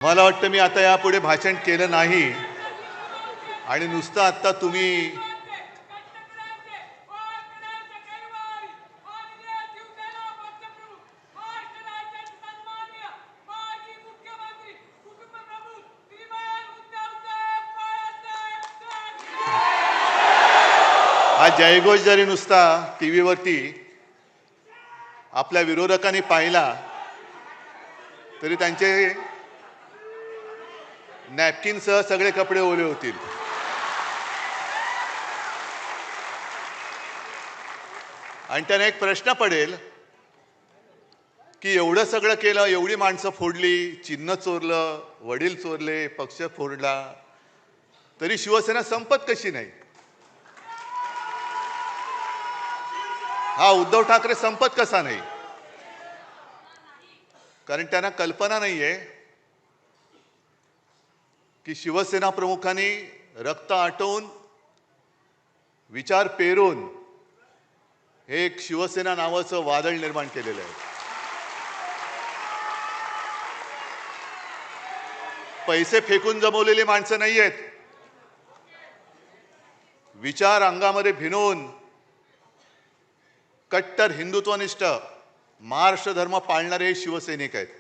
मला वाटतं मी आता यापुढे भाषण केलं नाही आणि नुसतं आता तुम्ही हा जयघोष जरी नुसता टीव्हीवरती आपल्या विरोधकांनी पाहिला तरी त्यांचे नॅपकिनसह सगळे कपडे ओले होतील. आणि त्यांना एक प्रश्न पडेल की एवढं सगळं केलं, एवढी माणसं फोडली, चिन्ह चोरलं, वडील चोरले, पक्ष फोडला, तरी शिवसेना संपत कशी नाही? हा उद्धव ठाकरे संपत कसा नाही? कारण त्यांना कल्पना नाहीये की शिवसेना प्रमुखांनी रक्त आटवून विचार पेरून हे एक शिवसेना नावाचं वादळ निर्माण केलेलं आहे. पैसे फेकून जमवलेली माणसं नाही आहेत. विचार अंगामध्ये भिनवून कट्टर हिंदुत्वनिष्ठ महाराष्ट्र धर्म पाळणारे शिवसैनिक आहेत.